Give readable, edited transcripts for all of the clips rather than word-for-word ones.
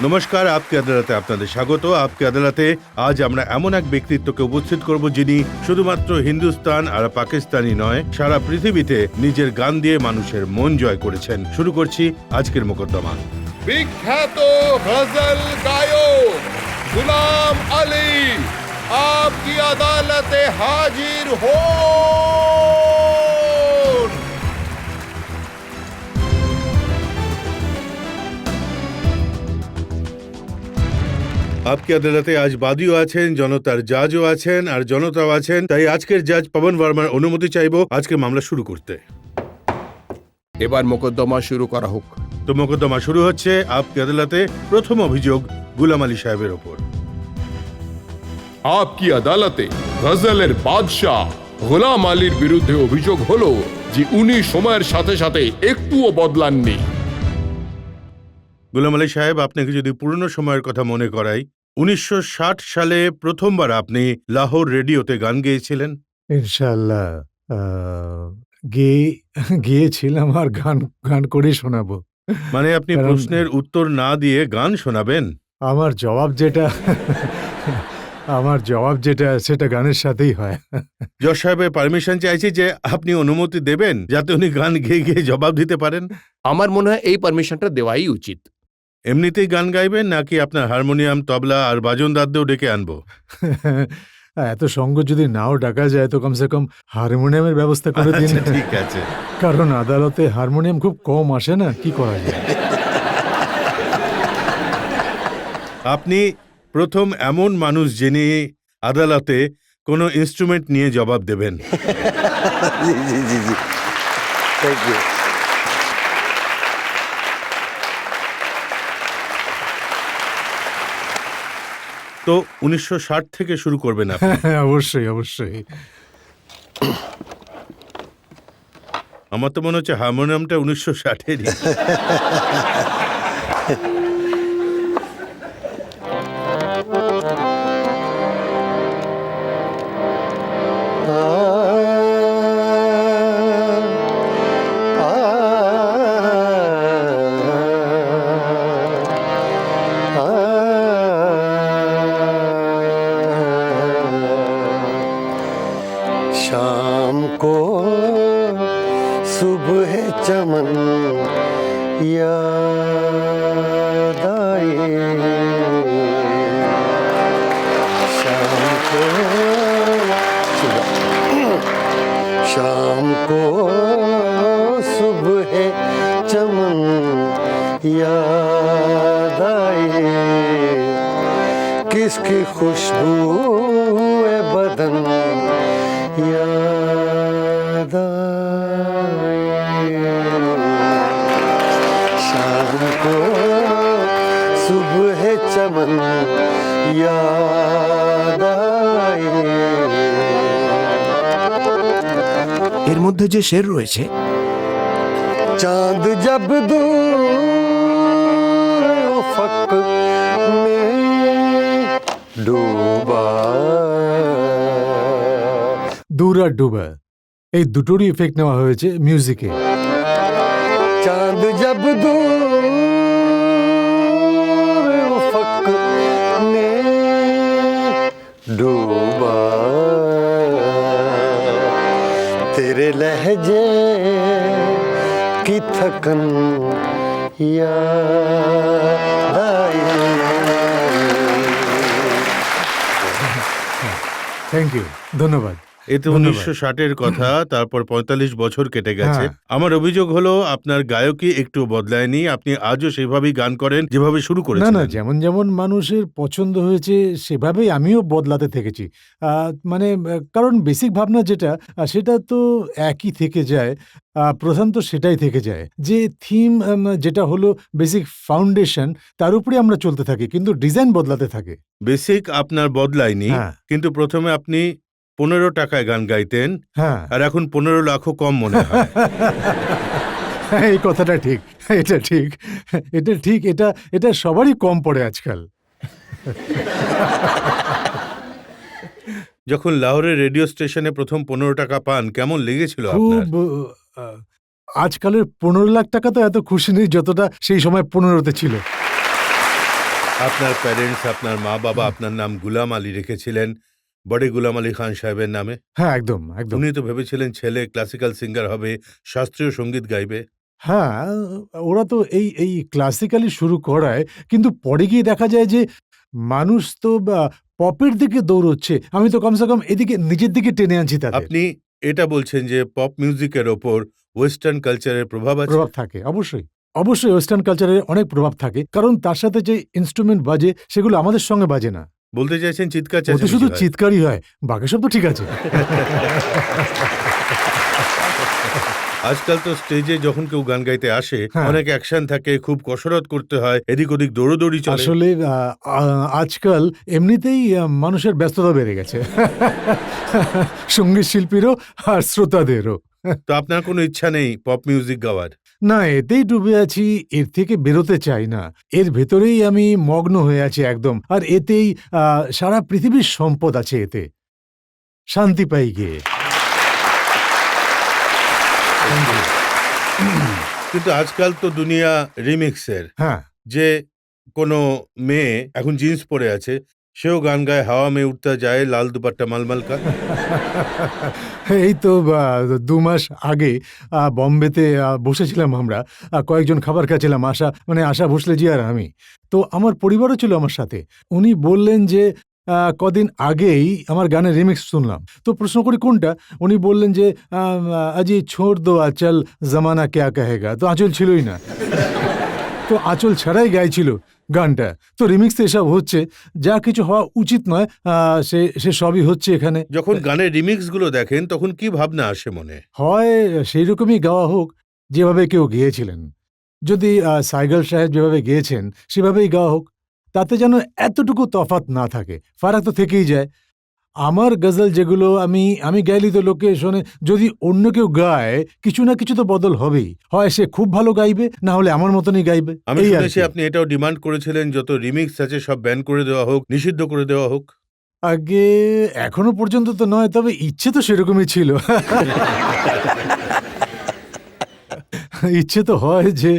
নমস্কার, আপকে আদালতে আপনাদের স্বাগত। আপকে আদালতে আজ আমরা এমন এক ব্যক্তিত্বকে উপস্থিত করব যিনি শুধুমাত্র হিন্দুস্তান আর পাকিস্তানি নয়, সারা পৃথিবীতে নিজের গান দিয়ে মানুষের মন জয় করেছেন। শুরু করছি আজকের মোকদ্দমা। বিখ্যাত গজল গায়ক গুলাম আলী আপকি আদালতে হাজির হন। আপকে আদালতে আজ বাদীও আছেন, জনতার জাজও আছেন আর জনতাও আছেন। তাই আজকের জাজ পবন বর্মার অনুমতি চাইব আজকে মামলা শুরু করতে। এবার মোকদ্দমা শুরু করা হোক। তো মোকদ্দমা শুরু হচ্ছে। আপকে আদালতে প্রথম অভিযোগ গুলাম আলী সাহেবের ওপর। আপকি আদালতে গজলের বাদশাহ গোলাম আলীর বিরুদ্ধে অভিযোগ হলো যে উনি সময়ের সাথে সাথে একটুও বদলাননি। গুলাম আলী সাহেব, আপনাকে যদি পুরনো সময়ের কথা মনে করাই, 1960 সালে প্রথমবার আপনি লাহোর রেডিওতে গান গেয়েছিলেন। ইনশাআল্লাহ গিয়েছিলাম আর গান গান করে শোনাবো। মানে আপনি কারণ প্রশ্নের উত্তর না দিয়ে গান শোনাবেন? আমার জবাব যেটা আমার জবাব যেটা সেটা গানের সাথেই হয়। জজ সাহেবের পারমিশন চাইছি যে আপনি অনুমতি দেবেন যাতে উনি গান গেয়ে গিয়ে জবাব দিতে পারেন। আমার মনে হয় এই পারমিশনটা দেওয়াই উচিত। এমনিতেই গান গাইবেন নাকি আপনার হারমোনিয়াম, তবলা আর বাজনদারদেরও ডেকে আনবো? এত সঙ্গ যদি নাও ডাকা যায় তো কমসে কম হারমোনিয়ামের ব্যবস্থা করে দিন। আচ্ছা, ঠিক আছে। কারণ আদালতে হারমোনিয়াম খুব কম আসে না, কি করা যায়। আপনি প্রথম এমন মানুষ যিনি আদালতে কোনো ইনস্ট্রুমেন্ট নিয়ে জবাব দেবেন। জি জি জি জি, থ্যাংক ইউ। তো 1960 থেকে শুরু করবেন আপনি? হ্যাঁ, অবশ্যই অবশ্যই। আমার তো মনে হচ্ছে হারমোনিয়ামটা 1960-এরই। शाम को सुबह चमन याद आए, शाम को सुबह चमन याद आए, किसकी खुशबू बदन याद आए, शाम को सुबह चमन याद आए। এর মধ্যে যে শের রয়েছে, चांद जब दूर उफक में डूबा, দূর আর ডুবা এই দুটোরই ইফেক্ট নেওয়া হয়েছে মিউজিকে। चांद जब दूर उफक में डूबा, तेरे लहजे की थकन याद आई। থ্যাংক ইউ, ধন্যবাদ। এতে ধন্যবাদ। 1960-এর কথা, তারপর 45 বছর কেটে গেছে। হ্যাঁ। আমার অভিযোগ হলো আপনার গায়কী একটু বদলায়নি। আপনি আজও সেভাবেই গান করেন যেভাবে শুরু না করেছিলেন। না, যেমন যেমন মানুষের পছন্দ হয়েছে সেভাবেই আমিও বদলাতে থেকেছি। মানে কারণ বেসিক ভাবনা যেটা সেটা তো একই থেকে যায়। প্রধান তো সেটাই থেকে যায় যে থিম যেটা হলো বেসিক ফাউন্ডেশন, তার উপরে আমরা চলতে থাকি, কিন্তু ডিজাইন বদলাতে থাকে। বেসিক আপনার বদলায়নি, হ্যাঁ কিন্তু প্রথমে আপনি 15 টাকায় গান গাইতেন, হ্যাঁ আর এখন 15 লাখও কম মনে হয়। এই কথাটা ঠিক, এটা ঠিক, এটা ঠিক, এটা সবারই কম পড়ে আজকাল। যখন লাহোরের রেডিও স্টেশনে প্রথম 15 টাকা পান, কেমন লেগেছিল খুব আপনার? আজকালের 15 লাখ টাকা তো এত খুশি নেই যতটা সেই সময় 15তে ছিল। আপনার প্যারেন্টস, আপনার মা বাবা আপনার নাম গুলাম আলী রেখেছিলেন বড়ে গুলাম আলী খান সাহেবের নামে। হ্যাঁ, একদম, একদম। উনি তো ভেবেছিলেন ছেলে ক্লাসিক্যাল সিঙ্গার হবে, শাস্ত্রীয় সঙ্গীত গাইবে। হ্যাঁ, ওরা তো এই ক্লাসিক্যালি শুরু করায়, কিন্তু পরে গিয়ে দেখা যায় যে মানুষ তো পপের দিকে দৌড়চ্ছে। আমি তো কমসে কম এদিকে নিজের দিকে টেনে আনছি তাদের। আপনি এটা বলছেন যে পপ মিউজিকের ওপর ওয়েস্টার্ন কালচারের প্রভাব আছে? প্রভাব থাকে, অবশ্যই। অবশ্যই ওয়েস্টার্ন কালচারের অনেক প্রভাব থাকে। কারণ তার সাথে যে ইন্সট্রুমেন্ট বাজে, সেগুলো আমাদের সঙ্গে বাজে না। বলতে চাইছেন চিৎকার ওতে চেঁচামেচি শুধু হয়। চিৎকারই হয়, বাকি সব তো ঠিক আছে। আজকাল তো স্টেজে যখন কেউ গান গাইতে আসে হ্যাঁ। অনেক অ্যাকশন থাকে, খুব কসরত করতে হয়, এদিক ওদিক দৌড়োদৌড়ি চলে। আসলে আজকাল এমনিতেই মানুষের ব্যস্ততা বেড়ে গেছে। সঙ্গীত শিল্পীরও আর শ্রোতাদেরও। তো আপনার কোনো ইচ্ছা নেই পপ মিউজিক গাওয়ার? না, এতেই ডুবে আছি, এর থেকে বেরোতে চাই না। এর ভেতরেই আমি মগ্ন হয়ে আছি একদম। আর এতেই সারা পৃথিবীর সম্পদ আছে এতে। শান্তি পাই গিয়ে। কিন্তু আজকাল তো দুনিয়া রিমিক্সের। হ্যাঁ। যে কোনো মেয়ে এখন জিন্স পরে আছে, সেও গান গায় হাওয়া মে উঠতা যায় লাল দুপাট্টা মালমাল কা। এই তো ২ মাস আগে বম্বেতে বসেছিলাম আমরা। কয়েকজন খাবার খাচ্ছিলাম, আশা ভোসলেজি আর আমি। তো আমার পরিবারও ছিল আমার সাথে। উনি বললেন যে কদিন আগেই আমার গানের রিমিক্স শুনলাম। তো প্রশ্ন করি কোনটা? উনি বললেন যে আজি ছোড় দো আঁচল জমানা ক্যা কহেগা। তো আঁচল ছিলই না। তো আঁচল ছাড়াই গাইছিল গানটা। তো রিমিক্সে এসব হচ্ছে, যা কিছু হওয়া উচিত নয় সে সবই হচ্ছে এখানে। যখন গানের রিমিক্স গুলো দেখেন তখন কি ভাবনা আসে মনে? হয় সেই রকমই গাওয়া হোক যেভাবে কেউ গেয়েছিলেন। যদি সাইগল সাহেব যেভাবে গেয়েছেন সেভাবেই গাওয়া হোক। তাতে যেন এতটুকু তফাৎ না থাকে। ফারাক তো থেকেই যায়। আমার গজল যেগুলো আমি গাইলেই তো লোকে শোনে। যদি অন্য কেউ গায়, কিছু না কিছু তো বদল হবেই। হয় সে খুব ভালো গাইবে, না হলে আমার মতনই গাইবে। আমি এই আর শুনেছি কি। আপনি এটাও ডিমান্ড করেছিলেন যত রিমিক্স আছে সব ব্যান করে দেওয়া হোক, নিষিদ্ধ করে দেওয়া হোক। আগে এখনো পর্যন্ত তো নয়, তবে ইচ্ছে তো সেরকমই ছিল। ইচ্ছে তো হয় যে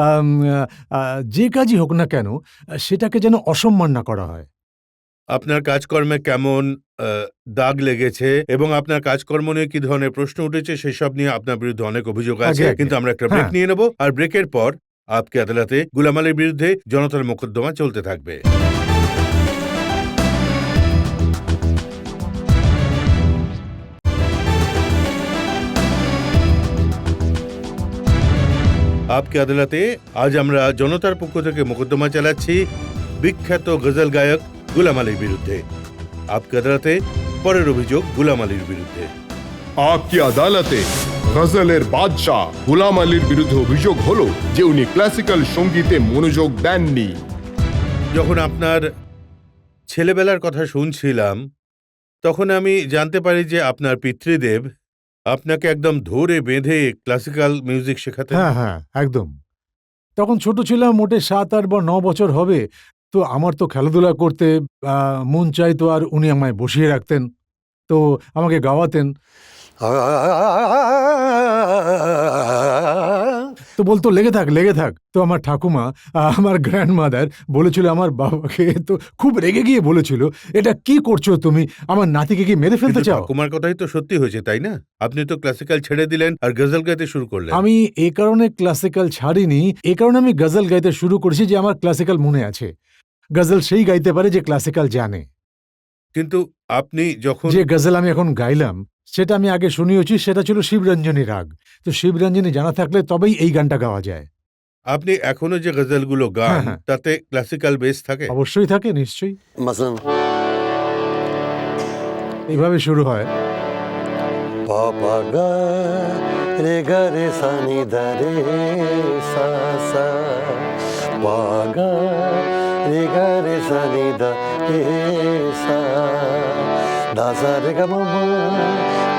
আম আ যে কাজই হোক না কেন, সেটাকে যেন অসম্মান না করা হয়। আপনার কাজকর্মে কেমন দাগ লেগেছে এবং আপনার কাজকর্ম নিয়ে কি ধরনের প্রশ্ন উঠেছে সেসব নিয়ে আপনার বিরুদ্ধে অনেক অভিযোগ আছে। আগে। কিন্তু আমরা একটা ব্রেক হ্যাঁ। নিয়ে নেব, আর ব্রেকের পর আপকে আদালতে গুলাম আলীর বিরুদ্ধে জনতার মোকদ্দমা চলতে থাকবে। আপকে আদালতে আজ আমরা জনতার পক্ষ থেকে মোকদ্দমা চালাচ্ছি বিখ্যাত গজল গায়ক গুলাম আলীর বিরুদ্ধে। আপকে আদালতে পরের অভিযোগ গুলাম আলীর বিরুদ্ধে। আপকি আদালতে গজলের বাদশাহ গোলাম আলীর বিরুদ্ধে অভিযোগ হলো যে উনি ক্লাসিক্যাল সঙ্গীতে মনোযোগ দেননি। যখন আপনার ছেলেবেলার কথা শুনছিলাম তখন আমি জানতে পারি যে আপনার পিতৃদেব আপনাকে একদম ধরে বেঁধে ক্লাসিক্যাল মিউজিক শেখাতেন। হ্যাঁ, একদম। তখন ছোট ছিলাম, মোটে ৭, ৮ বা ৯ বছর হবে। তো আমার তো খেলাধুলা করতে মন চাইতো, আর উনি আমায় বসিয়ে রাখতেন। তো আমাকে গাওয়াতেন। তো বলতো লেগে থাক, লেগে থাক। তো আমার ঠাকুমা, আমার গ্র্যান্ডমাদার বলেছিল আমার বাবাকে, তো খুব রেগে গিয়ে বলেছিল, "এটা কি করছো তুমি? আমার নাতিকে কি মেরে ফেলতে কিন্তু চাও?" ঠাকুমার কথাই তো সত্যি হয়েছে, তাই না? আপনি তো ক্লাসিক্যাল ছেড়ে দিলেন আর গজল গাইতে শুরু করলেন। আমি এ কারণে ক্লাসিক্যাল ছাড়িনি, এ কারণে আমি গজল গাইতে শুরু করেছি যে আমার ক্লাসিক্যাল মনে আছে। গজল সেই গাইতে পারে যে ক্লাসিক্যাল জানে। কিন্তু আপনি যখন যে গজল আমি এখন গাইলাম, সেটা আমি আগে শুনিয়েছি, সেটা ছিল শিবরঞ্জনী রাগ। তো শিবরঞ্জনী জানা থাকলে তবেই এই গানটা গাওয়া যায়। আপনি এখনো যে গজলগুলো গান হ্যাঁ। তাতে ক্লাসিক্যাল বেস থাকে? অবশ্যই থাকে, নিশ্চয়ই। मसलन এইভাবে শুরু হয়। पापा गा रे गा रे सा नि धा रे सा सा पा गा रे सा नि धा रे सा दा सा रे गा मा मा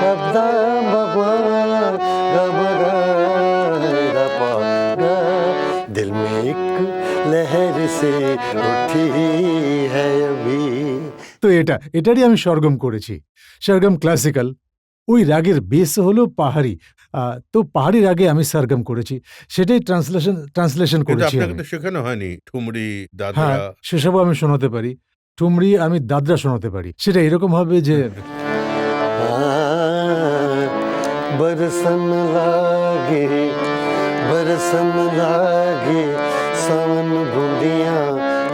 गा दा मा मा गा मा गा रे दा पा गा दिल में एक लहर से उठी है अभी। তো এটারই আমি সরগম করেছি। সরগম ক্লাসিক্যাল। ওই রাগের বেস হলো পাহাড়ি। তো পাহাড়ি রাগে আমি সরগম করেছি, সেটাই ট্রান্সলেশন কিন্তু করেছি আপনাকে আমি। তো শেখানো হয়নি ঠুমরি, হ্যাঁ, দাদরা। সেসবও আমি শোনাতে পারি। ঠুমরি আমি দাদরা শোনাতে পারি। সেটা এরকম হবে যে बरसन लागे सावन बूंदियां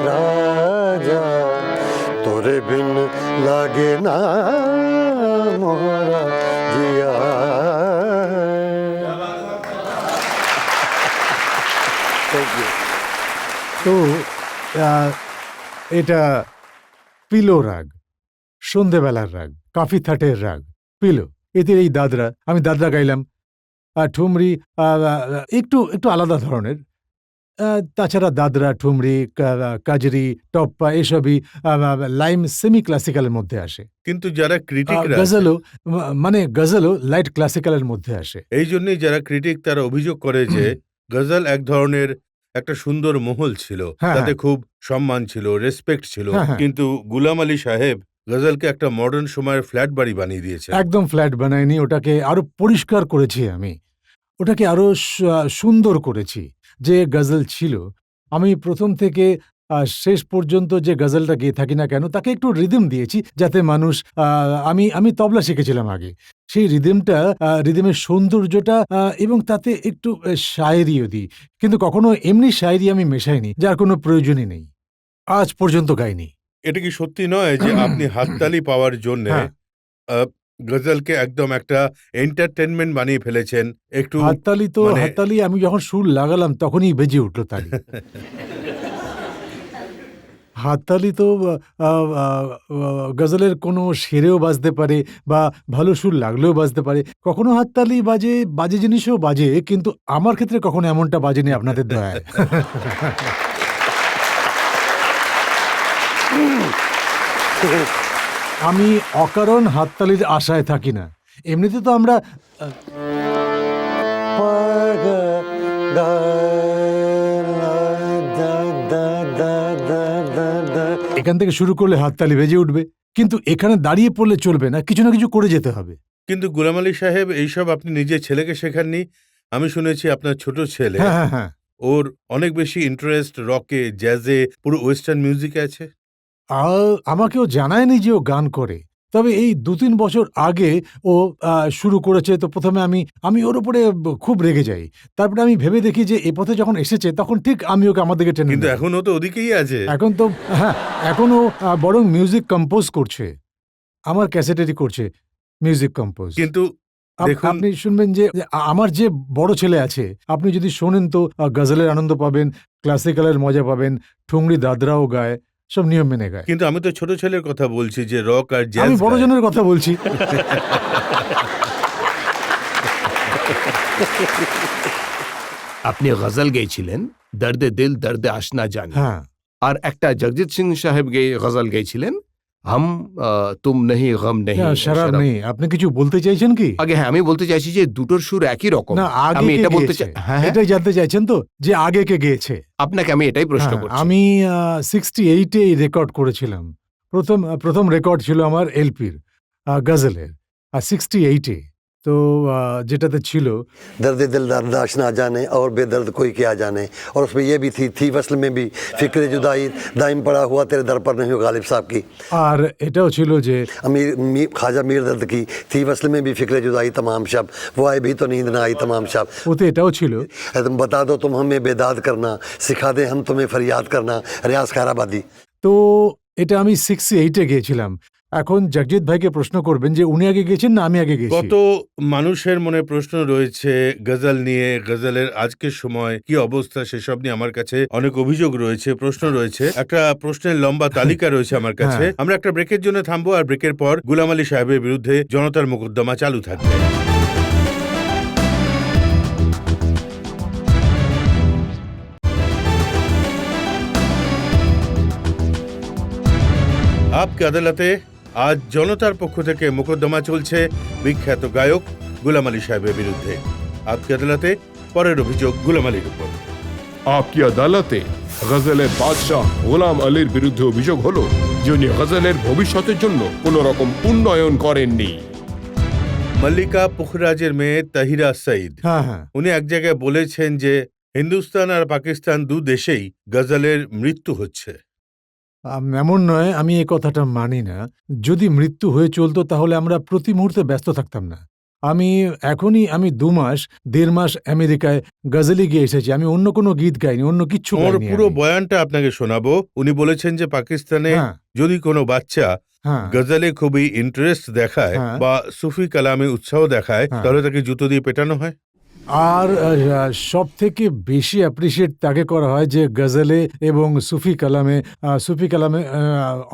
राजा तोरे बिन लागे ना मोरा जिया। Thank you. তো এটা পিলো রাগ, সন্ধেবেলার রাগ, কাফি থাটের রাগ, পিলো। এতে এই দাদরা, আমি দাদরা গাইলাম। আর ঠুমরি একটু একটু আলাদা ধরনের। তাছাড়া দাদরা, ঠুমরি, কাজরি, টপ্পা এসবই লাইম সেমি ক্লাসিক্যালের মধ্যে আসে। কিন্তু যারা ক্রিটিকরা গজলও মানে গজলও লাইট ক্লাসিক্যালের মধ্যে আসে। এই জন্যই যারা ক্রিটিক তারা অভিযোগ করে যে গজল এক ধরনের একটা সুন্দর মহল ছিল, হ্যাঁ, তাতে হ্যাঁ। খুব সম্মান ছিল, রেসপেক্ট ছিল। হ্যাঁ, হ্যাঁ। কিন্তু গুলাম আলী সাহেব গজলকে একটা মডার্ন সময়ের ফ্ল্যাট বাড়ি বানিয়ে দিয়েছে। একদম ফ্ল্যাট বানাইনি, ওটাকে আরো পরিষ্কার করেছি আমি। ওটাকে আরো সুন্দর করেছি। যে গজল ছিল, আমি প্রথম থেকে শেষ পর্যন্ত যে গজলটা গেয়ে থাকি না কেন, তাকে একটু রিদম দিয়েছি যাতে মানুষ আমি তবলা শিখেছিলাম আগে। সেই রিদমের সৌন্দর্যটা এবং তাতে একটু শায়েরিও দিই। কিন্তু কখনো এমনি শায়েরি আমি মেশাইনি, যার কোনো প্রয়োজনই নেই। আজ পর্যন্ত গাইনি। এটা কি সত্যি নয় যে আপনি হাততালি পাওয়ার জন্য হ্যাঁ। গজলকে একদম একটা এন্টারটেনমেন্ট বানিয়ে ফেলেছেন? একটু হাততালি আমি যখন সুর লাগালাম তখনই বেজে উঠল তালি। হাততালি তো গজলের কোনো সেরেও বাজতে পারে বা ভালো সুর লাগলেও বাজতে পারে। কখনো হাততালি বাজে জিনিসও বাজে, কিন্তু আমার ক্ষেত্রে কখনো এমনটা বাজেনি আপনাদের দয়ায়। আমি অকারণ হাততালির আশায় থাকি না। এমনিতে তো আমরা এখান থেকে শুরু করলে হাততালি বেজে উঠবে, কিন্তু এখানে দাঁড়িয়ে পড়লে চলবে না, কিছু না কিছু করে যেতে হবে। কিন্তু গুলাম আলী সাহেব এইসব আপনি নিজের ছেলেকে শেখাননি। আমি শুনেছি আপনার ছোট ছেলে, হ্যাঁ হ্যাঁ হ্যাঁ, ওর অনেক বেশি ইন্টারেস্ট রকে, জ্যাজে, পুরো ওয়েস্টার্ন মিউজিকে আছে। আমাকেও জানায়নি যে ও গান করে। তবে এই ২-৩ বছর আগে ও শুরু করেছে। তো প্রথমে আমি ওর উপরে খুব রেগে যাই। তারপরে আমি ভেবে দেখি যে এ পথে যখন এসেছে তখন ঠিক আমি ওকে আমার দিকে টেনে কিন্তু নেব। এখনো তো ওদিকেই আছে। এখন তো হ্যাঁ, এখন ও বরং মিউজিক কম্পোজ করছে। আমার ক্যাসেটেরই করছে মিউজিক কম্পোজ। কিন্তু দেখুন, আপনি শুনবেন যে আমার যে বড় ছেলে আছে, আপনি যদি শোনেন তো গজলের আনন্দ পাবেন, ক্লাসিক্যালের মজা পাবেন, ঠুংরি দাদরাও গায়, সব নিয়ম মেনে গায়। কিন্তু আমি তো ছোট ছেলের কথা বলছি যে রক আর জ্যাজ আমি বড় গায়। জনের কথা বলছি। আপনি গজল গেয়েছিলেন দর্দে দিল দর্দে আশনা জানি, হ্যাঁ, আর একটা জগজিৎ সিং সাহেব গজল গেয়েছিলেন হাম তুম নেহি গম নেহি শারাব শরাব। নেই। আপনি কিছু বলতে চাইছেন কি? আগে হ্যাঁ, আমি বলতে চাইছি যে দুটোর সুর একই রকম। না, আগে আমি কে এটা বলতে গেয়েছে? চাই, হ্যাঁ হ্যাঁ, এটাই জানতে চাইছেন তো, যে আগে কে গেয়েছে? আপনাকে আমি এটাই প্রশ্ন হ্যাঁ, করছি। আমি 68-এ রেকর্ড করেছিলাম। প্রথম রেকর্ড ছিল আমার এলপির গজলের, 68-এ। তো যেটাতে ছিল दर्द दिल दर्द आशना जाने और बेदर्द कोई क्या जाने, और उसमें ये भी थी वसल में भी फिक्र जुदाई दाइम पड़ा हुआ तेरे दर पर नहीं हो गालिब साहब की। আর এটাও ছিল যে ख्वाजा मीर दर्द की थी वसल में भी फिक्र जुदाई तमाम शब, वो आए भी तो नींद ना आई तमाम शब। ওতে এটাও ছিল तुम बता दो तुम हमें बेदाद करना, सिखा दे हम तुम्हें फरियाद करना, रियाज खैराबादी। তো এটা আমি 68-এ গিয়েছিলাম। এখন জগজিৎ ভাইকে প্রশ্ন করবেন যে উনি আগে গেছেন না আমি আগে গেছি। কত মানুষের মনে প্রশ্ন রয়েছে গজল নিয়ে, গজলের আজকের সময় কি অবস্থা সেসব নিয়ে আমার কাছে অনেক অভিযোগ রয়েছে, প্রশ্ন রয়েছে, একটা প্রশ্নের লম্বা তালিকা রয়েছে আমার কাছে। হ্যাঁ। আমরা একটা ব্রেকের জন্য থামবো, আর ব্রেকের পর গুলাম আলী সাহেবের বিরুদ্ধে জনতার মোকদ্দমা চালু থাকবে। আপকে আদালতে আজ জনতার পক্ষ থেকে মোকদ্দমা চলছে বিখ্যাত গায়ক গুলাম আলী সাহেবের বিরুদ্ধে। আপকে আদালতে পরের অভিযোগ গুলাম আলীর উপর। আপকি আদালতে গজলের বাদশাহ গোলাম আলীর বিরুদ্ধে অভিযোগ হলো যে উনি গজলের ভবিষ্যতের জন্য কোনো রকম উন্নয়ন করেননি। মল্লিকা পুখরাজের মেয়ে তাহিরা সঈদ, হ্যাঁ হ্যাঁ উনি এক জায়গায় বলেছেন যে হিন্দুস্তান আর পাকিস্তান দু দেশেই গজলের মৃত্যু হচ্ছে। এমন নয়, আমি এই কথাটা মানি না। যদি মৃত্যু হয়ে চলতো তাহলে আমরা প্রতি মুহূর্তে ব্যস্ত থাকতাম না। আমি 1.5 মাস আমেরিকায় গজলই গিয়ে এসেছি। আমি অন্য কোনো গীত গাইনি, অন্য কিচ্ছু ওর গাইনি পুরো আমি। বয়ানটা আপনাকে শোনাবো। উনি বলেছেন যে পাকিস্তানে হ্যাঁ যদি কোনো বাচ্চা হ্যাঁ গজলে খুবই ইন্টারেস্ট দেখায় হ্যাঁ। বা সুফি কালামে উৎসাহ দেখায়, হ্যাঁ। তাহলে তাকে জুতো দিয়ে পেটানো হয়। আর সব থেকে বেশি অ্যাপ্রিসিয়েট তাকে করা হয় যে গজলে এবং সুফি কালামে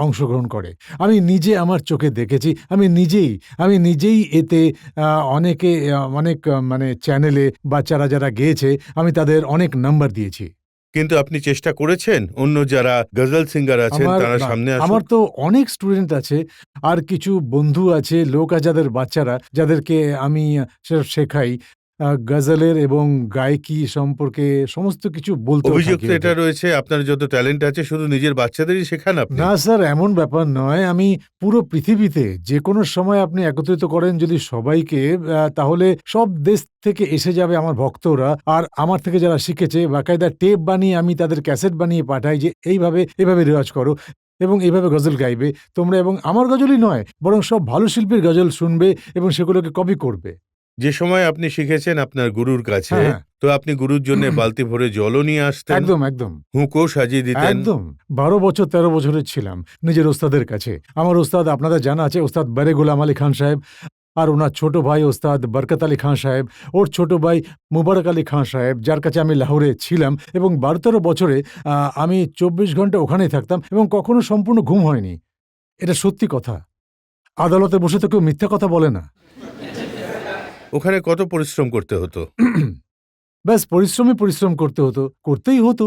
অংশগ্রহণ করে। আমি নিজে আমার চোখে দেখেছি। আমি নিজেই এতে অনেক মানে চ্যানেলে বাচ্চারা যারা গেয়েছে, আমি তাদের অনেক নাম্বার দিয়েছি। কিন্তু আপনি চেষ্টা করেছেন অন্য যারা গজল সিঙ্গার আছেন তারা না, সামনে আমার আসুন? তো অনেক স্টুডেন্ট আছে, আর কিছু বন্ধু আছে, লোক আছে যাদের বাচ্চারা, যাদেরকে আমি শেখাই গজলের এবং গায়কি সম্পর্কে সমস্ত কিছু বলতে অভিযোগ থাকি তো এটা ওদের। রয়েছে, আপনার যত ট্যালেন্ট আছে শুধু নিজের বাচ্চাদেরই শেখান আপনি। না স্যার, এমন ব্যাপার নয়। আমি পুরো পৃথিবীতে যে কোনো সময় আপনি একত্রিত করেন যদি সবাইকে, তাহলে সব দেশ থেকে এসে যাবে আমার ভক্তরা, আর আমার থেকে যারা শিখেছে বাকায়দা টেপ বানিয়ে আমি তাদের ক্যাসেট বানিয়ে পাঠাই যে এইভাবে রেওয়াজ করো এবং এইভাবে গজল গাইবে তোমরা। এবং আমার গজলই নয়, বরং সব ভালো শিল্পীর গজল শুনবে এবং সেগুলোকে কপি করবে। যে সময় আপনি শিখেছেন আপনার গুরুর কাছে, হ্যাঁ, হ্যাঁ। তো আপনি গুরুর জন্য বালতি ভরে জলও নিয়ে আসতেন, একদম একদম হুঁকও সাজিয়ে দিতেন। একদম 12 বছর 13 বছরের ছিলাম নিজের ওস্তাদের কাছে। আমার ওস্তাদ আপনাদের জানা আছে, ওস্তাদ বারে গোলাম আলী খান সাহেব, আর ওনার ছোট ভাই ওস্তাদ বরকত আলী খান সাহেব, ওর ছোট ভাই মুবারক আলী খান সাহেব, যার কাছে আমি লাহোরে ছিলাম। এবং 12-13 বছরে আমি 24 ঘন্টা ওখানেই থাকতাম এবং কখনো সম্পূর্ণ ঘুম হয়নি। এটা সত্যি কথা। আদালতে বসে তো কেউ মিথ্যা কথা বলে না। ওখানে কত পরিশ্রম করতে হতো? ব্যাস পরিশ্রম করতেই হতো।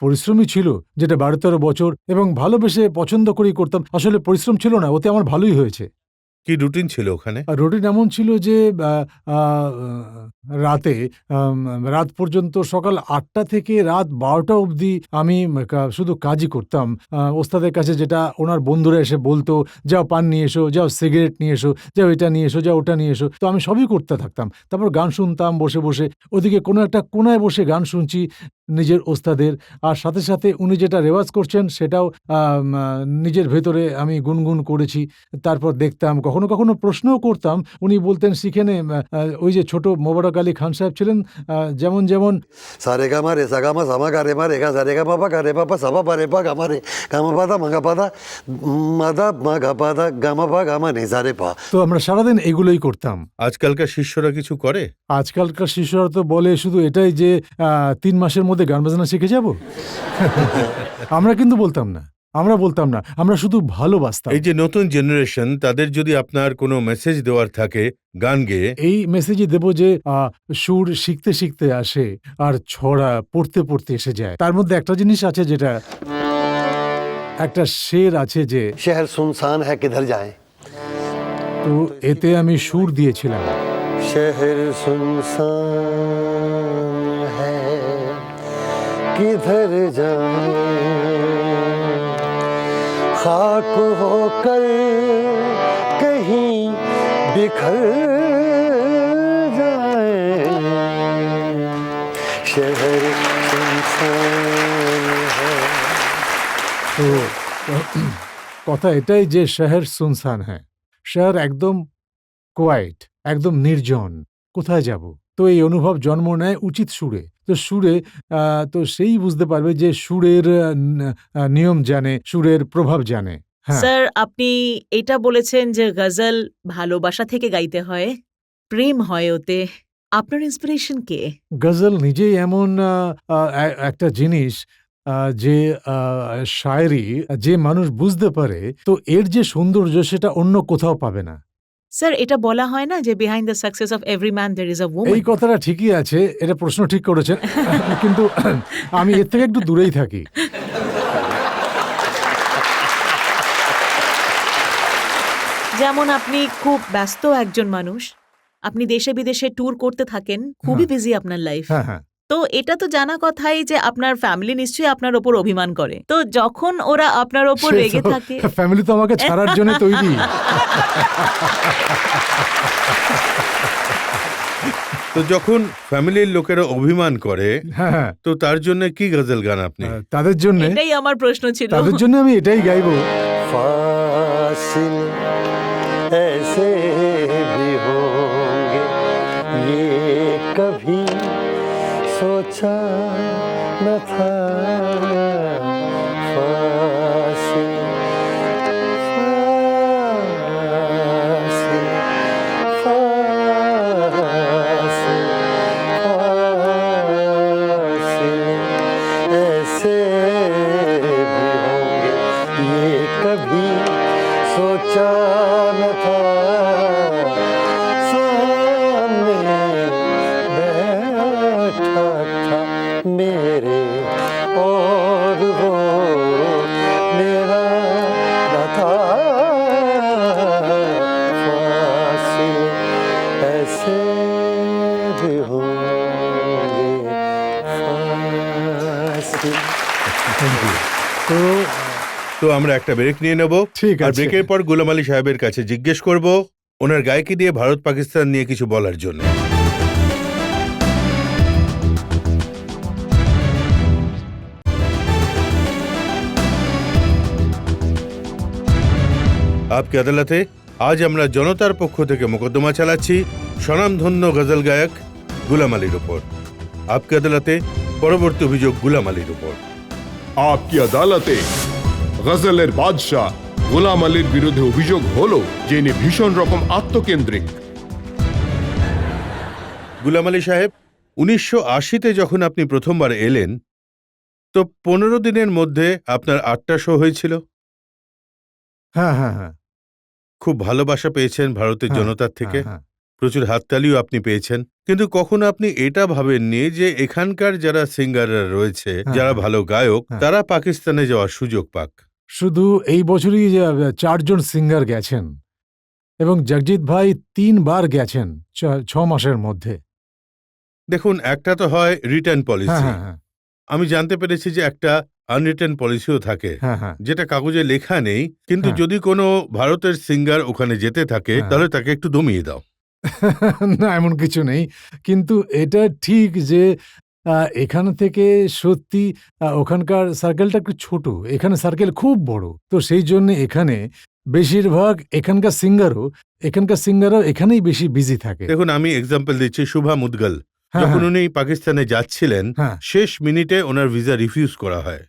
পরিশ্রমই ছিল, যেটা 12-13 বছর, এবং ভালোবেসে পছন্দ করেই করতাম। আসলে পরিশ্রম ছিল না, ওতে আমার ভালোই হয়েছে। কি রুটিন ছিল ওখানে? আর রুটিন এমন ছিল যে আ রাতে রাত পর্যন্ত, সকাল 8টা থেকে রাত 12টা অবধি আমি শুধু কাজই করতাম। ওস্তাদের কাছে যেটা ওনার বন্ধুরা এসে বলতো, যাও পান নিয়ে এসো, যাও সিগারেট নিয়ে এসো, যাও এটা নিয়ে এসো, যাও ওটা নিয়ে এসো। তো আমি সবই করতে থাকতাম। তারপর গান শুনতাম বসে বসে। ওদিকে কোনো একটা কোণায় বসে গান শুনছি নিজের ওস্তাদের, আর সাথে সাথে উনি যেটা রেওয়াজ করছেন সেটাও নিজের ভেতরে আমি গুনগুন করেছি। তারপর দেখতাম, কখনো কখনো প্রশ্নও করতাম। উনি বলতেন শিখে নে। ওই যে ছোট মোবারক আলী খান সাহেব ছিলেন, যেমন সারে গা মা রে সা গা মা সা মা গা রে মা রে গা সা রে গা পা পা গা রে পা পা সা পা পা রে পা গা মা রে গা মা পা দা মা গা পা দা মা দা মা গা পা দা গা মা পা গা মা নে সা রে পা। তো আমরা সারাদিন এগুলোই করতাম। আজকালকার শিষ্যরা কিছু করে? আজকালকার শিশুরা তো বলে শুধু এটাই যে 3 মাসের মধ্যে গান বাজনা শিখে যাব। আমরা কিন্তু বলতাম না, আমরা শুধু ভালোবাসতাম। এই যে নতুন জেনারেশন, তাদের যদি আপনার কোনো মেসেজ দেওয়ার থাকে গান গেয়ে, এই মেসেজই দেব যে সুর শিখতে শিখতে আসে আর ছড়া পড়তে পড়তে এসে যায়। তার মধ্যে একটা জিনিস আছে, যেটা একটা শের আছে যে, शहर सुनसान है किधर जाएं, তো এতে আমি সুর দিয়েছিলাম। शहर सुनसान है किधर जाएं, खाक होकर कहीं बिखर जाए, शहर सुनसान है। তো কথা এটাই যে শহর সুনসান হ্যাঁ, শহর একদম কোয়াইট, একদম নির্জন, কোথায় যাব? তো এই অনুভব জন্ম নেয় উচিত সুরে। তো সুরে তো সেই বুঝতে পারবে যে সুরের নিয়ম জানে, সুরের প্রভাব জানে। হ্যাঁ, স্যার, আপনি এটা বলেছেন যে গজল ভালোবাসা থেকে গাইতে হয়, প্রেম হয় ওতে। আপনার ইন্সপিরেশন কে? গজল নিজেই এমন একটা জিনিস, যে শায়রি যে মানুষ বুঝতে পারে, তো এর যে সৌন্দর্য সেটা অন্য কোথাও পাবে না। স্যার, এটা বলা হয় না যে behind the success of every man there is a এই ওম্যান। কথাটা ঠিকই আছে, এটা প্রশ্ন ঠিক করেছেন। কিন্তু আমি এর থেকে একটু দূরেই থাকি। যেমন আপনি খুব ব্যস্ত একজন মানুষ, আপনি দেশে বিদেশে ট্যুর করতে থাকেন, খুবই হ্যাঁ। বিজি আপনার লাইফ। হ্যাঁ হ্যাঁ তো এটা তো জানা কথাই যে আপনার ফ্যামিলি নিশ্চয়ই আপনার ওপর অভিমান করে, তো যখন ওরা আপনার ওপর রেগে থাকে ফ্যামিলি তো আমাকে ছাড়ার জন্য তৈরি। তো যখন ফ্যামিলির লোকেরা অভিমান করে হ্যাঁ, তো তার জন্য কি গজল গান আপনি? তাদের জন্য, এটাই আমার প্রশ্ন ছিল। তাদের জন্য আমি এটাই গাইবো। फासिले ऐसे भी होंगे ये कभी सोचा न था। फासिले फासिले फासिले ऐसे भी होंगे ये कभी सोचा न था। सामने बैठा था मेरे और वो मेरा न था। फासिले ऐसे भी होंगे फासिले। তো তো আমরা একটা ব্রেক নিয়ে নেব। ঠিক আর আছে। ব্রেকের পর গোলাম আলী সাহেবের কাছে জিজ্ঞেস করব ওনার গায়কি দিয়ে ভারত পাকিস্তান নিয়ে কিছু বলার জন্য। আপকে আদালতে আজ আমরা জনতার পক্ষ থেকে মোকদ্দমা চালাচ্ছি স্বনামধন্য গজল গায়ক গোলাম আলীর উপর। আপকে আদালতে পরবর্তী অভিযোগ গোলাম আলীর উপর। আপকি আদালতে গজলের বাদশাহ গোলাম আলীর বিরুদ্ধে অভিযোগ হলো যে ইনি ভীষণ রকম আত্মকেন্দ্রিক। গোলাম আলী সাহেব, 1980-তে যখন আপনি প্রথমবার এলেন তো 15 দিনের মধ্যে আপনার 8টা শো হয়েছিল। হ্যাঁ হ্যাঁ হ্যাঁ, খুব ভালোবাসা পেয়েছেন ভারতের হ্যাঁ, জনতার থেকে, হ্যাঁ, প্রচুর হাততালিও আপনি পেয়েছেন, কিন্তু কখনো আপনি এটা ভাবেননি যে এখানকার যারা সিঙ্গাররা রয়েছে, হ্যাঁ, যারা ভালো গায়ক, হ্যাঁ। তারা পাকিস্তানে যাওয়ার সুযোগ পাক। শুধু এই বছরই যে 4 জন সিঙ্গার গেছেন এবং জগজিৎ ভাই 3 বার গেছেন 6 মাসের মধ্যে। দেখুন, একটা তো হয় রিটার্ন হ্যাঁ পলিসি, হ্যাঁ হ্যাঁ আমি জানতে পেরেছি যে একটা আনরিটার্ন পলিসিও থাকে, হ্যাঁ হ্যাঁ। যেটা কাগজে লেখা নেই, কিন্তু হ্যাঁ। যদি কোনো ভারতের সিঙ্গার ওখানে যেতে থাকে হ্যাঁ। তাহলে তাকে একটু দমিয়ে দাও। না, এমন কিছু নেই, কিন্তু এটা ঠিক যে এখান থেকে সত্যি ওখানকার সার্কেলটা একটু ছোট, এখানে সার্কেল খুব বড়, তো সেই জন্য এখানে বেশিরভাগ এখানকার সিঙ্গারও এখানেই বেশি বিজি থাকে। দেখুন, আমি এক্সাম্পল দিচ্ছি, শুভা মুদগল, হ্যাঁ, যখন হ্যাঁ, উনি পাকিস্তানে যাচ্ছিলেন হ্যাঁ। শেষ মিনিটে ওনার ভিসা রিফিউজ করা হয়।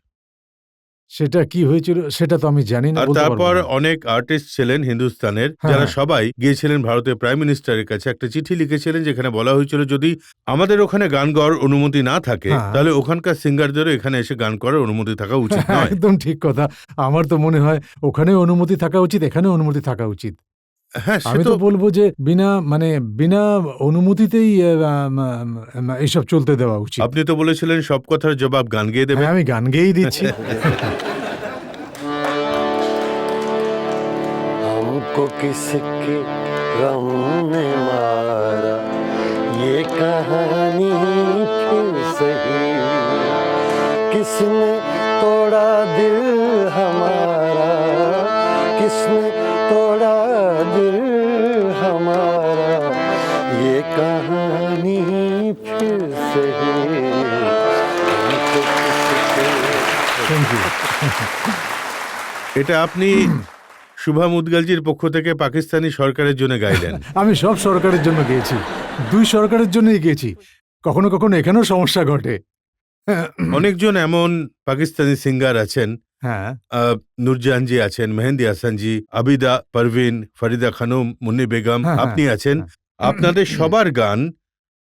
সেটা কি হয়েছিল সেটা তো আমি জানি না, আর বলতে পারবো তারপর না। অনেক আর্টিস্ট ছিলেন হিন্দুস্তানের, হ্যাঁ, যারা হ্যাঁ। সবাই গিয়েছিলেন ভারতের প্রাইম মিনিস্টারের কাছে, একটা চিঠি লিখেছিলেন যেখানে বলা হয়েছিল যদি আমাদের ওখানে গান গাওয়ার অনুমতি না থাকে হ্যাঁ। তাহলে ওখানকার সিঙ্গারদেরও এখানে এসে গান করার অনুমতি থাকা উচিত নয়। একদম ঠিক কথা। আমার তো মনে হয় ওখানে অনুমতি থাকা উচিত, এখানে অনুমতি থাকা উচিত। হ্যাঁ, সে আমি তো তো বলবো যে বিনা অনুমতিতেই এইসব চলতে দেওয়া উচিত। আপনি তো বলেছিলেন সব কথার জবাব গান গেয়ে দেবেন। হ্যাঁ, আমি গান গেয়েই দিচ্ছি। हमको किसके गम ने मारा ये कहानी फिर सही। किसने तोड़ा दिल हमारा, किसने तोड़ा दिल हमारा ये कहानी फिर सही। हमको किसके থ্যাংক ইউ। এটা আপনি শুভা মুদগলজির পক্ষ থেকে পাকিস্তানি সরকারের জন্য গাইলেন। আমি সব সরকারের জন্য গেয়েছি, 2 সরকারের জন্যই গেয়েছি। কখনো কখনো এখানেও সমস্যা ঘটে। অনেকজন এমন পাকিস্তানি সিঙ্গার আছেন, হ্যাঁ নুরজাহানজি আছেন, মেহেন্দি হাসানজি, আবিদা পারভিন, ফরিদা খানম, মুন্নি বেগম, হ্যাঁ, আপনি আছেন। হ্যাঁ। আপনাদের সবার গান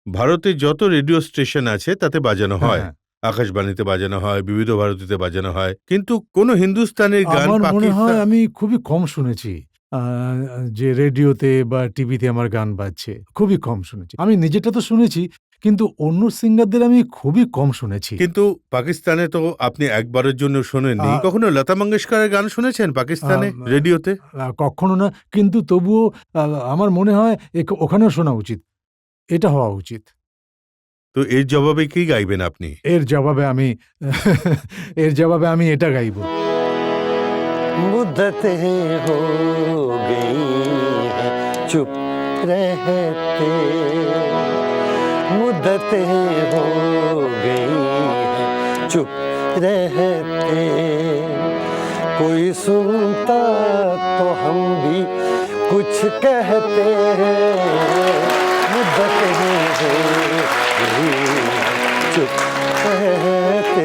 ভারতে যত রেডিও স্টেশন আছে তাতে বাজানো হয়, হ্যাঁ। আকাশবাণীতে বাজানো হয়, বিবিধ ভারতীতে বাজানো হয়, কিন্তু কোন হিন্দুস্তানের গান আমার মনে হয় পাকিস্তান আমি খুবই কম শুনেছি যে রেডিওতে বা টিভিতে আমার গান বাজছে, খুবই কম শুনেছি। আমি নিজেরটা তো শুনেছি, কিন্তু অন্য সিঙ্গারদের আমি খুবই কম শুনেছি। কিন্তু পাকিস্তানে তো আপনি একবারের জন্য শোনেননি। আ- কখনো লতা মঙ্গেশকরের গান শুনেছেন পাকিস্তানে আম, রেডিওতে? কখনো না, কিন্তু তবুও আমার মনে হয় ওখানেও শোনা উচিত, এটা হওয়া উচিত। তো এর জবাবে কি গাইবেন আপনি? এর জবাবে আমি এর জবাবে আমি এটা গাইব। मुद्दतें हो गई हैं चुप रहते, मुद्दतें हो गई हैं चुप रहते, कोई सुनता तो हम भी कुछ कहते हैं, मुद्दतें हो गई हैं चुप रहते।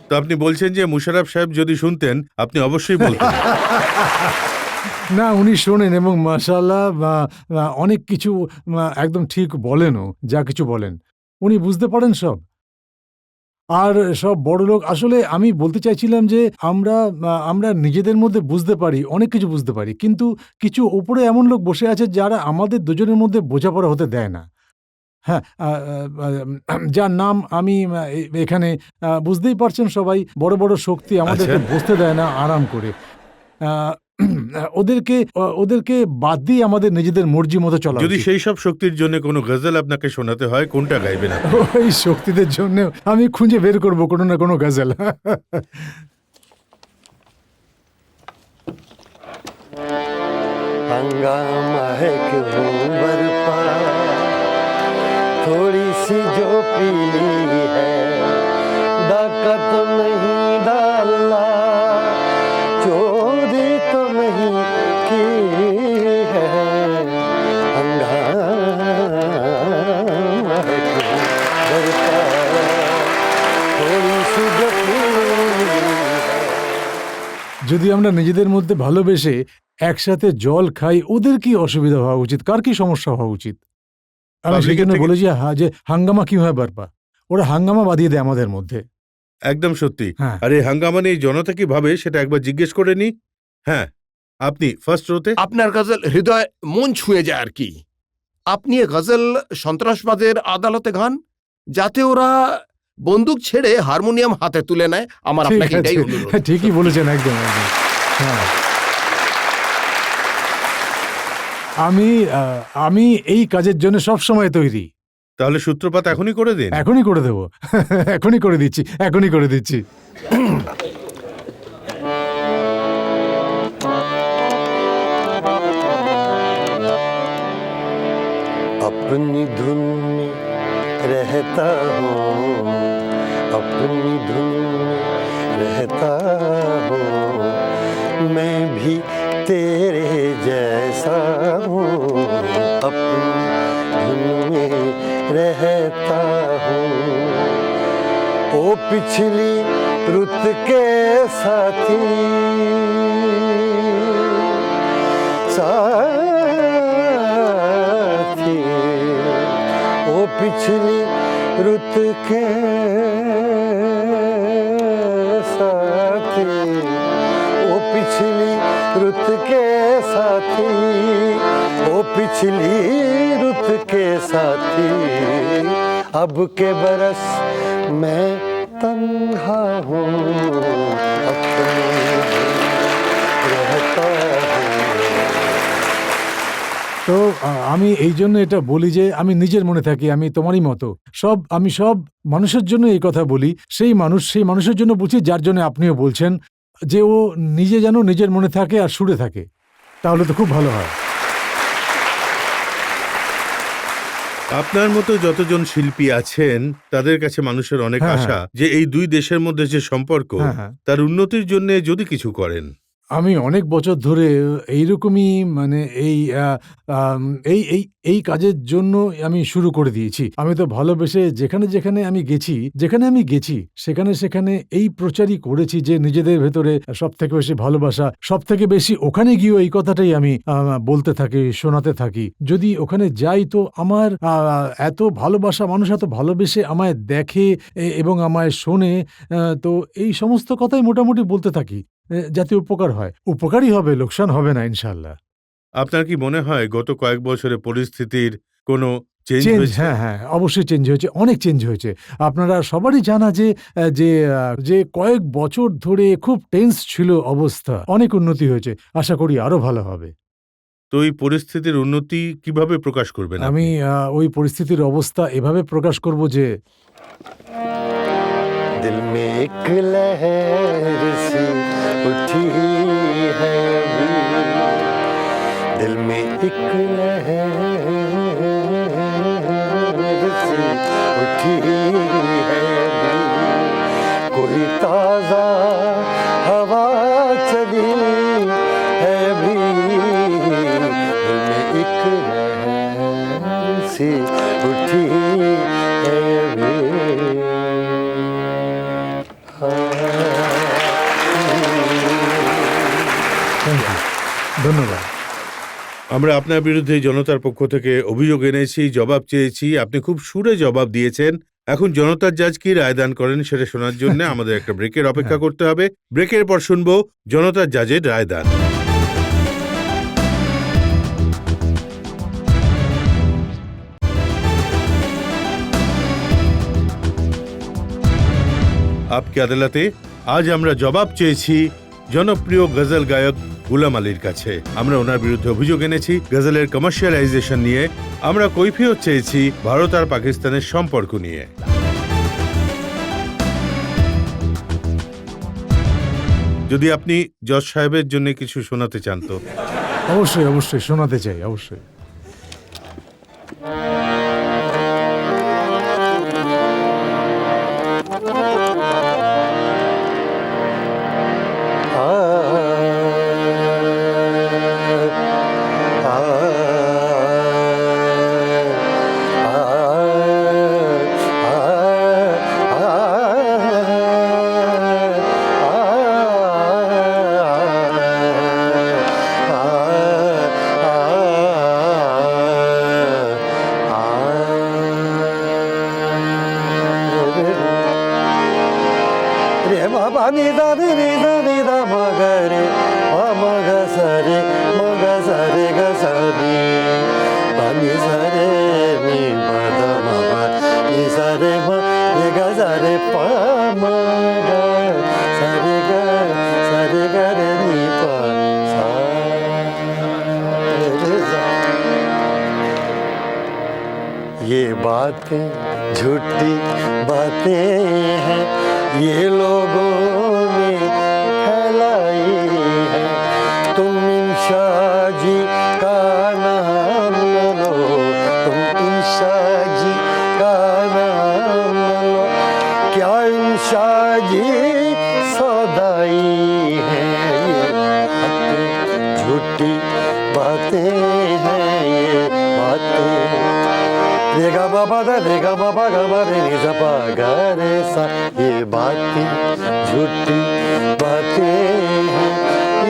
তো আপনি বলছেন যে মুশারফ সাহেব যদি শুনতেন আপনি অবশ্যই বলতেন। না, উনি শোনেন এবং মাশাআল্লাহ অনেক কিছু একদম ঠিক বলেনও, যা কিছু বলেন উনি বুঝতে পারেন সব। আর সব বড়লোক, আসলে আমি বলতে চাইছিলাম যে আমরা নিজেদের মধ্যে বুঝতে পারি, অনেক কিছু বুঝতে পারি, কিন্তু কিছু উপরে এমন লোক বসে আছে যারা আমাদের দুজনের মধ্যে বোঝাপড়া হতে দেয় না। হ্যাঁ, যার নাম আমি এখানে বুঝতেই পারছেন সবাই, বড় বড় শক্তি আমাদেরকে আচ্ছা। বসতে দেয় না আরাম করে। ওদেরকে বাদ দিয়ে আমাদের নিজেদের মর্জি মতো চলা যদি উচিত। সেই সব শক্তির জন্য কোনো গজল আপনাকে শোনাতে হয় কোনটা গাইবেন আপনি? ওই শক্তিদের জন্য আমি খুঁজে বের করব কোনো না কোনো গজল। हंगामा है क्यों बरपा, थोड़ी सी जो पीली है, डाका तो नहीं डाला, चोरी तो नहीं की है, हंगामा है क्यों बरपा, थोड़ी सी जो पीली है। যদি আমরা নিজেদের মধ্যে ভালোবেসে একসাথে জল খাই, ওদের কি অসুবিধা হওয়া উচিত, কার কি সমস্যা হওয়া উচিত? আমি সেই পাবলিকের জন্য থেকে- বলেছি যে হাঙ্গামা কি হয় বারবার, ওরা হাঙ্গামা বাঁধিয়ে দেয় আমাদের মধ্যে। একদম সত্যি। হ্যাঁ। আর এই হাঙ্গামা নিয়ে জনতা কি ভাবে সেটা একবার জিজ্ঞেস করে নি। হ্যাঁ, আপনি ফার্স্ট রোতে। আপনার গজল হৃদয় মন ছুঁয়ে যায় আর কি। আপনি এ গজল সন্ত্রাসবাদের আদালতে গান, যাতে ওরা বন্দুক ছেড়ে হারমোনিয়াম হাতে তুলে নেয়। আমার ঠিক আপনাকে এটাই আছে, অনুরোধ। ঠিকই বলেছেন, একদম একদম। হ্যাঁ, আমি এই কাজের জন্য সব সময় তৈরি। তাহলে সূত্রপাত এখনই করে দিন। এখনই করে দেবো, এখনই করে দিচ্ছি, এখনই করে দিচ্ছি। अपनी धुन में रहता हूँ, अपनी धुन में रहता हूँ, मैं भी तेरे जैसा हूँ, अपनी धुन में रहता हूँ। ओ पिछली रुत के साथी, साथी, ओ पिछली रुत के साथी, ओ पिछली रुत के साथी, ओ पिछली रुत के साथी, अब के बरस मैं तन्हा हूँ, अपनी रहता हूँ। তো আমি এই জন্য এটা বলি যে আমি নিজের মনে থাকি, আমি তোমারই মতো। আমি সব মানুষের জন্য এই কথা বলি, সেই মানুষের জন্য বলছি যার জন্য আপনিও বলছেন, যে ও নিজে যেন নিজের মনে থাকে আর সুরে থাকে, তাহলে তো খুব ভালো হয়। আপনার মতো যতজন শিল্পী আছেন তাদের কাছে মানুষের অনেক হ্যাঁ, আশা যে এই দুই দেশের মধ্যে যে সম্পর্ক হ্যাঁ, হ্যাঁ। তার উন্নতির জন্য যদি কিছু করেন। আমি অনেক বছর ধরে এইরকমই মানে এই কাজের জন্য আমি শুরু করে দিয়েছি। আমি তো ভালোবেসে যেখানে আমি গেছি সেখানে এই প্রচারই করেছি যে নিজেদের ভেতরে সবথেকে বেশি ভালোবাসা, সবথেকে বেশি ওখানে গিয়েও এই কথাটাই আমি বলতে থাকি, শোনাতে থাকি। যদি ওখানে যাই তো আমার এত ভালোবাসা, মানুষ এত ভালোবেসে আমায় দেখে এবং আমায় শোনে, তো এই সমস্ত কথাই মোটামুটি বলতে থাকি, যাতে উপকার হয়। উপকারই হবে, লোকসান হবে না ইনশাআল্লাহ। আপনার কি মনে হয় গত কয়েক বছরে পরিস্থিতির কোনো চেঞ্জ চেঞ্জ, হয়েছে? হ্যাঁ, অবশ্যই চেঞ্জ হয়েছে, অনেক চেঞ্জ হয়েছে। আপনারা সবারই জানা যে কয়েক বছর ধরে খুব টেন্স ছিল অবস্থা, অনেক উন্নতি হয়েছে, আশা করি আরো ভালো হবে। তো এই পরিস্থিতির উন্নতি কিভাবে প্রকাশ করবেন আমি ওই পরিস্থিতির অবস্থা এভাবে প্রকাশ করব যে दिल में एक लहर सी उठी है अभी, दिल में एक लहर सी उठी है अभी, कोई ताजा हवा चली है अभी, दिल में एक लहर सी उठी है अभी। থ্যাংক ইউ, ধন্যবাদ। আমরা আপনার বিরুদ্ধে জনতার পক্ষ থেকে অভিযোগ এনেছি, জবাব চেয়েছি, আপনি খুব সুরে জবাব দিয়েছেন। এখন জনতার জাজ কি রায়দান করেন সেটা শোনার জন্য আমাদের একটা ব্রেকের অপেক্ষা করতে হবে। ব্রেকের পর শুনবো জনতার জাজের রায়দান। আপকে আদালতে আজ আমরা জবাব চেয়েছি জনপ্রিয় গজল গায়ক গুলাম আলীর কাছে। আমরা ওনার বিরুদ্ধে অভিযোগ এনেছি গজলের কমার্শিয়ালাইজেশন নিয়ে। আমরা কৈফিয়ত চেয়েছি ভারত আর পাকিস্তানের সম্পর্ক নিয়ে। যদি আপনি জজ সাহেবের জন্য কিছু শোনাতে চান তো। অবশ্যই অবশ্যই শোনাতে চাই, অবশ্যই। ये बातें झूठी बातें हैं, ये लोगों ने फैलाई है। तुम इंशाह जी का नाम न लो, तुम इंशाह जी का नाम न लो, क्या इंशाह जी सौदाई है। ये बातें झूठी बातें हैं, ये बातें रे गा बाबा दा रे गा बाबा गा मा रे नी सा पा गा रे सा। ये बातें झूठी बातें हैं,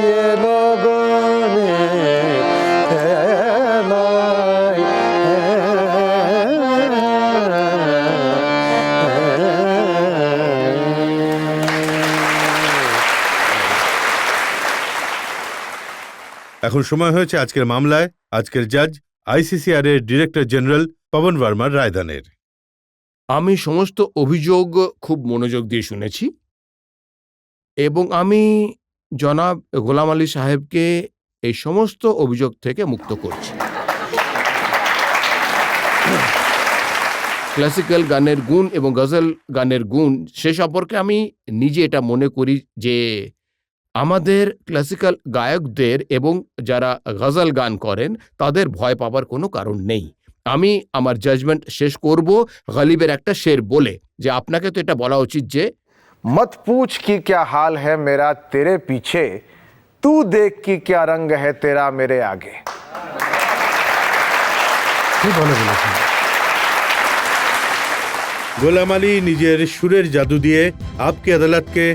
ये लोगों ने फैलाई এখন সময় হয়েছে আজকের মামলায় আজকের জাজ আইসিসিআর এর ডিরেক্টর জেনারেল পবন ভার্মার রায়দানের। আমি সমস্ত অভিযোগ খুব মনোযোগ দিয়ে শুনেছি এবং আমি জনাব গোলাম আলী সাহেবকে এই সমস্ত অভিযোগ থেকে মুক্ত করছি। ক্লাসিক্যাল গানের গুণ এবং গজল গানের গুণ সে সম্পর্কে আমি নিজে এটা মনে করি যে আমাদের ক্লাসিক্যাল গায়কদের এবং যারা গজল গান করেন তাদের ভয় পাবার কোনো কারণ নেই। আমি আমার জাজমেন্ট শেষ করব গালিবের একটা শের বলে, যে আপনাকে তো এটা বলা উচিত যে मत पूछ कि क्या हाल है मेरा तेरे पीछे, तू देख कि क्या रंग है तेरा मेरे आगे। কি বলেছেন? গোলাম আলী নিজের সুরের জাদু দিয়ে আপকে আদালতকে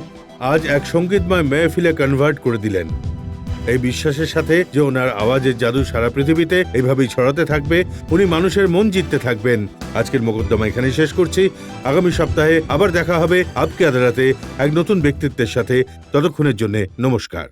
আজ এক সঙ্গীতময় মেহফিলে কনভার্ট করে দিলেন। এই বিশ্বাসের সাথে যে ওনার আওয়াজের জাদু সারা পৃথিবীতে এইভাবেই ছড়াতে থাকবে, উনি মানুষের মন জিততে থাকবেন। আজকের মোকদ্দমা এখানেই শেষ করছি। আগামী সপ্তাহে আবার দেখা হবে আপকে আদালতে এক নতুন ব্যক্তিত্বের সাথে। ততক্ষণের জন্য নমস্কার।